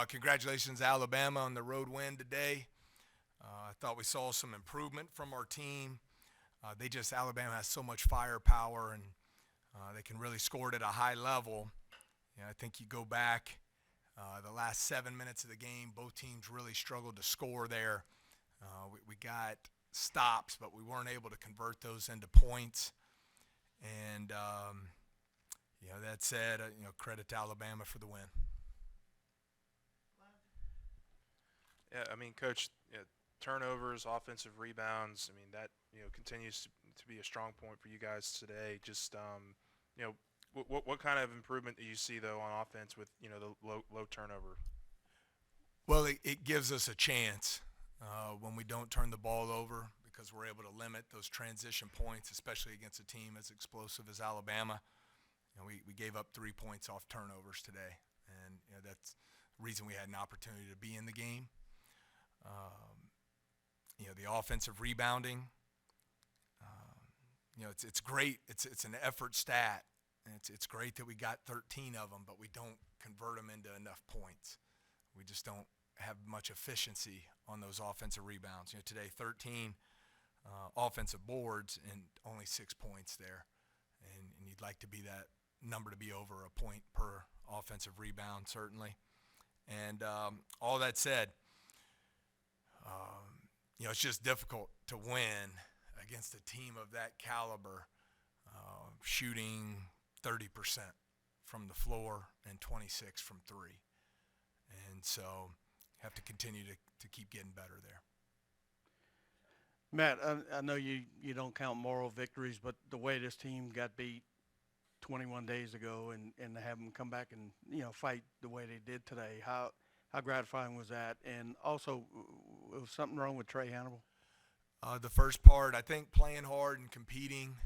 Congratulations, Alabama, on the road win today. I thought we saw some improvement from our team. Alabama has so much firepower, and they can really score it at a high level. I think you go back the last 7 minutes of the game, both teams really struggled to score there. We got stops, but we weren't able to convert those into points. And, that said, credit to Alabama for the win. Yeah, I mean, Coach, turnovers, offensive rebounds. I mean, that continues to be a strong point for you guys today. Just what kind of improvement do you see though on offense with the low turnover? Well, it gives us a chance when we don't turn the ball over because we're able to limit those transition points, especially against a team as explosive as Alabama. We gave up 3 points off turnovers today, and that's the reason we had an opportunity to be in the game. The offensive rebounding, it's great. It's an effort stat, and it's great that we got 13 of them, but we don't convert them into enough points. We just don't have much efficiency on those offensive rebounds. Today 13 offensive boards and only 6 points there, and you'd like to be that number to be over a point per offensive rebound, certainly. And all that said, it's just difficult to win against a team of that caliber, shooting 30% from the floor and 26 from three. And so have to continue to keep getting better there. Matt, I know you don't count moral victories, but the way this team got beat 21 days ago and to have them come back and fight the way they did today, how gratifying was that? And also, was something wrong with Trey Hannibal? The first part, I think playing hard and competing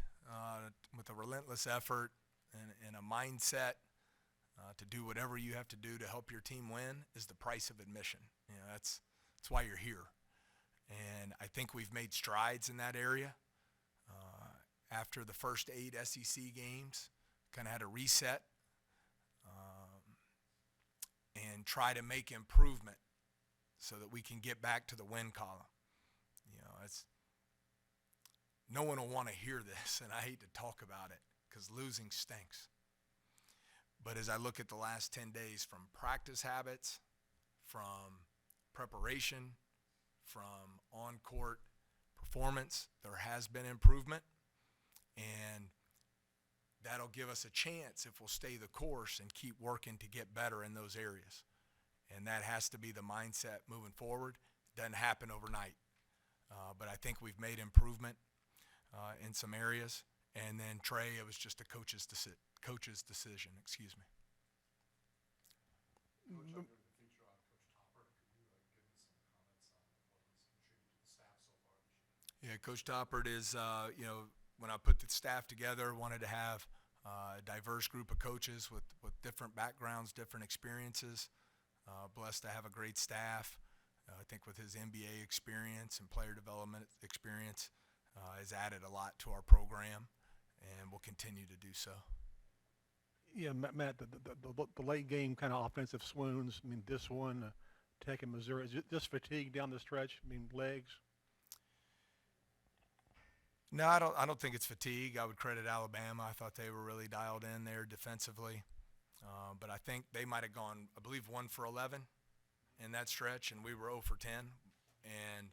with a relentless effort and a mindset to do whatever you have to do to help your team win is the price of admission. That's why you're here. And I think we've made strides in that area. After the first 8 SEC games, kind of had a reset and try to make improvement so that we can get back to the win column. No one will want to hear this, and I hate to talk about it because losing stinks. But as I look at the last 10 days, from practice habits, from preparation, from on-court performance, there has been improvement, and that'll give us a chance if we'll stay the course and keep working to get better in those areas. And that has to be the mindset moving forward. It doesn't happen overnight. But I think we've made improvement in some areas. And then Trey, it was just a coach's decision. Excuse me. Coach, I'm going to the future on Coach Topper. Could you give me some comments on what he's contributed to the staff so far this year? Yeah, Coach Topper is, when I put the staff together, wanted to have a diverse group of coaches with different backgrounds, different experiences. Blessed to have a great staff. I think with his NBA experience and player development experience, has added a lot to our program, and will continue to do so. Yeah, Matt, the late game kind of offensive swoons. I mean, this one, Tech and Missouri, is it just fatigue down the stretch? I mean, legs. No, I don't think it's fatigue. I would credit Alabama. I thought they were really dialed in there defensively. But I think they might have gone, I believe, 1 for 11 in that stretch, and we were 0 for 10. And,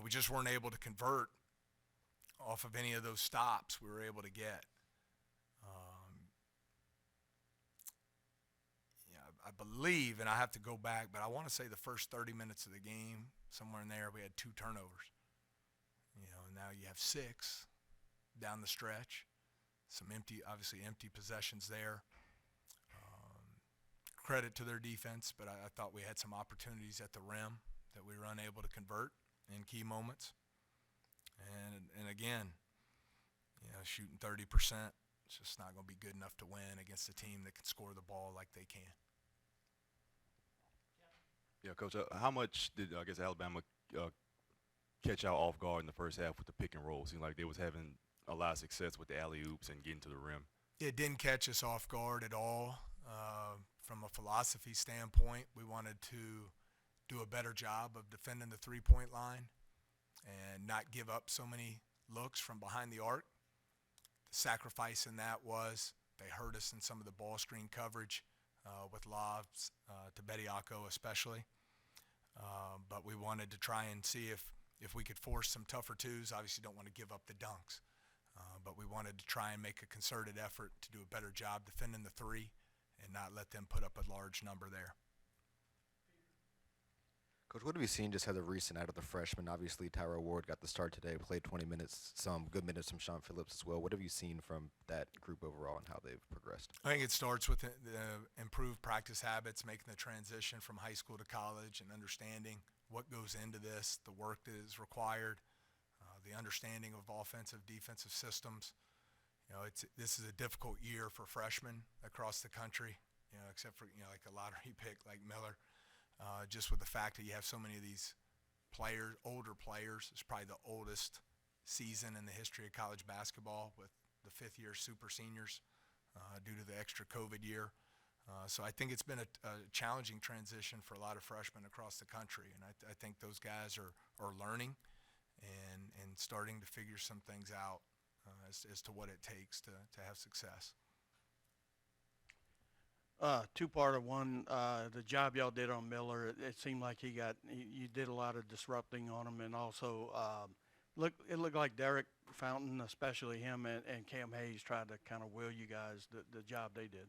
we just weren't able to convert off of any of those stops we were able to get. I believe, and I have to go back, but I want to say the first 30 minutes of the game, somewhere in there, we had 2 turnovers. Now you have 6 down the stretch. Some obviously empty possessions there. Credit to their defense, but I thought we had some opportunities at the rim that we were unable to convert in key moments. And again, shooting 30%, it's just not going to be good enough to win against a team that can score the ball like they can. Yeah, Coach, how much did, I guess, Alabama catch out off guard in the first half with the pick and roll? Seemed like they was having a lot of success with the alley-oops and getting to the rim. It didn't catch us off guard at all. from a philosophy standpoint, we wanted to do a better job of defending the three-point line and not give up so many looks from behind the arc. The sacrifice in that was they hurt us in some of the ball screen coverage with lobs to Bediako especially. But we wanted to try and see if we could force some tougher twos. Obviously don't want to give up the dunks. But we wanted to try and make a concerted effort to do a better job defending the three and not let them put up a large number there. Coach, what have you seen just as a recent out of the freshmen? Obviously, Tyra Ward got the start today, played 20 minutes, some good minutes from Sean Phillips as well. What have you seen from that group overall and how they've progressed? I think it starts with the improved practice habits, making the transition from high school to college and understanding what goes into this, the work that is required, the understanding of offensive, defensive systems. This is a difficult year for freshmen across the country, except for, like a lottery pick like Miller. Just with the fact that you have so many of these players, older players. It's probably the oldest season in the history of college basketball with the fifth-year super seniors due to the extra COVID year. So I think it's been a challenging transition for a lot of freshmen across the country, and I think those guys are learning and starting to figure some things out as to what it takes to have success. Two-parter. One, the job y'all did on Miller, it seemed like you did a lot of disrupting on him, and also it looked like Derek Fountain, especially him and Cam Hayes, tried to kind of will you guys the job they did.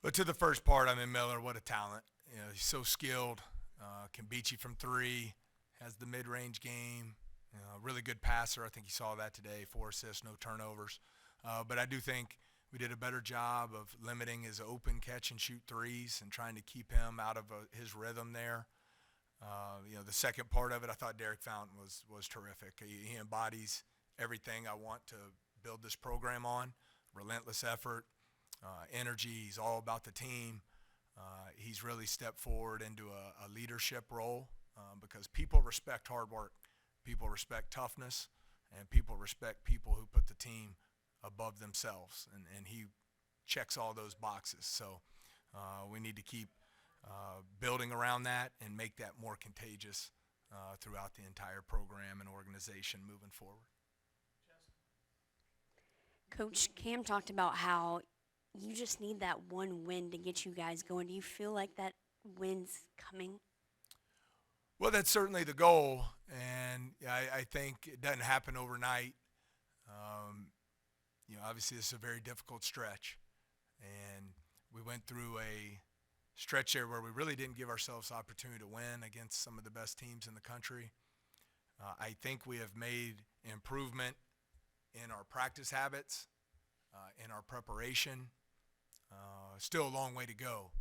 But to the first part, Miller, what a talent. He's so skilled, can beat you from three, has the mid-range game, really good passer. I think you saw that today, 4 assists, no turnovers. But I do think we did a better job of limiting his open catch-and-shoot threes and trying to keep him out of his rhythm there. The second part of it, I thought Derek Fountain was terrific. He embodies everything I want to build this program on, relentless effort, energy. He's all about the team. He's really stepped forward into a leadership role because people respect hard work. People respect toughness, and people respect people who put the team above themselves, and he checks all those boxes. So we need to keep building around that and make that more contagious throughout the entire program and organization moving forward. Coach, Cam talked about how you just need that one win to get you guys going. Do you feel like that win's coming? Well, that's certainly the goal, and I think it doesn't happen overnight. Obviously this is a very difficult stretch, and we went through a stretch there where we really didn't give ourselves the opportunity to win against some of the best teams in the country. I think we have made improvement in our practice habits, in our preparation. Still a long way to go.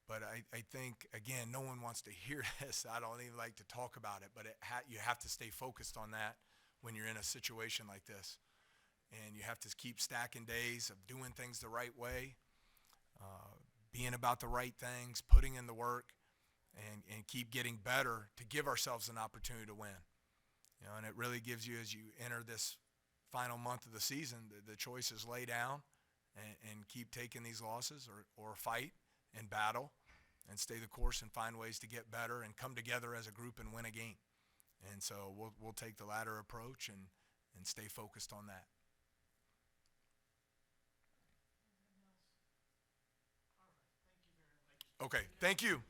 But I think, again, no one wants to hear this. I don't even like to talk about it, but you have to stay focused on that when you're in a situation like this. And you have to keep stacking days of doing things the right way, being about the right things, putting in the work, and keep getting better to give ourselves an opportunity to win. And it really gives you, as you enter this final month of the season, the choice is lay down and keep taking these losses or fight and battle and stay the course and find ways to get better and come together as a group and win a game. And so we'll take the latter approach and stay focused on that. Okay, thank you.